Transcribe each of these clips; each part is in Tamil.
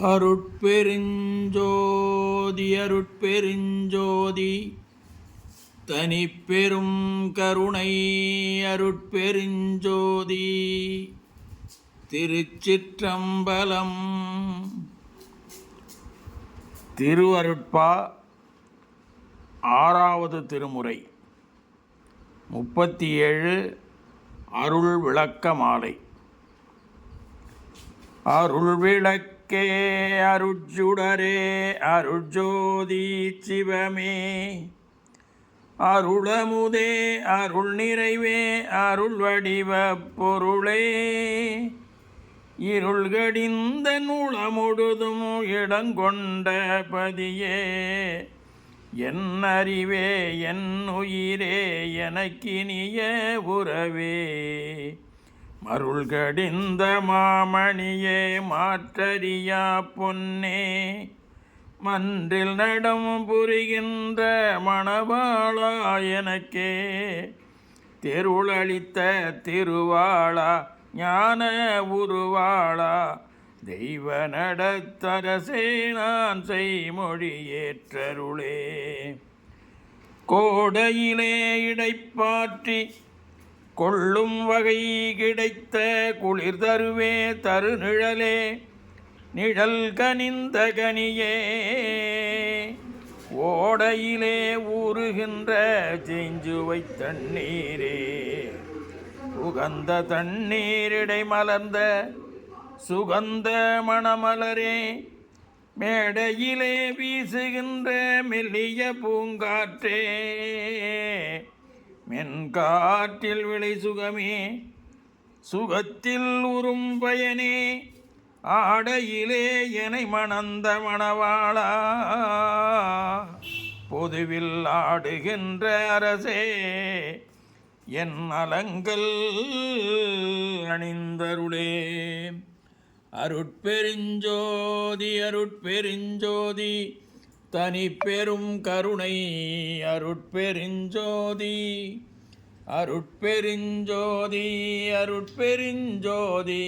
அருட்பெருஞ்சோதி அருட்பெருஞ்சோதி தனிப்பெரும் கருணை அருட்பெருஞ்சோதி. திருச்சிற்றம்பலம். திருவருட்பா ஆறாவது திருமுறை 37 அருள் விளக்க மாலை. அருள் விளக்கே அருட்சுடரே அருட்ஜோதி சிவமே, அருளமுதே அருள் நிறைவே அருள் வடிவ பொருளே, இருள்கடிந்த நூலமுழுதும் இடங்கொண்ட பதியே, என் அறிவே என் உயிரே எனக்கினிய உறவே, மருள்கடிந்த மாமணியே மாற்றறியா பொன்னே, மன்றில் நடம் புரிகின்ற மணவாளா எனக்கே, தெருளளித்த திருவாளா ஞான உருவாளா, தெய்வ நடத்தரசே நான் செய்மொழி ஏற்றருளே, கோடையிலே இடைப்பாற்றி கொள்ளும் வகை கிடைத்த குளிர் தருவே தருநிழலே, நிழல் கனிந்த கனியே, ஓடையிலே ஊறுகின்ற செஞ்சுவை தண்ணீரே, உகந்த தண்ணீரிடை மலர்ந்த சுகந்த மணமலரே, மேடையிலே வீசுகின்ற மெல்லிய பூங்காற்றே, மென்காற்றில் விளை சுகமே சுகத்தில் உறும் பயனே, ஆடையிலே எனை மணந்த மணவாளா, பொதுவில் ஆடுகின்ற அரசே, என் அலங்கள் அணிந்தருளே. அருட்பெருஞ்சோதி அருட்பெருஞ்சோதி தனிப்பெரும் கருணை அருட்பெருஞ்சோதி, அருட்பெருஞ்சோதி அருட்பெருஞ்சோதி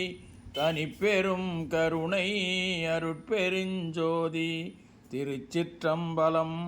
தனிப்பெரும் கருணை அருட்பெருஞ்சோதி. திருச்சிற்றம்பலம்.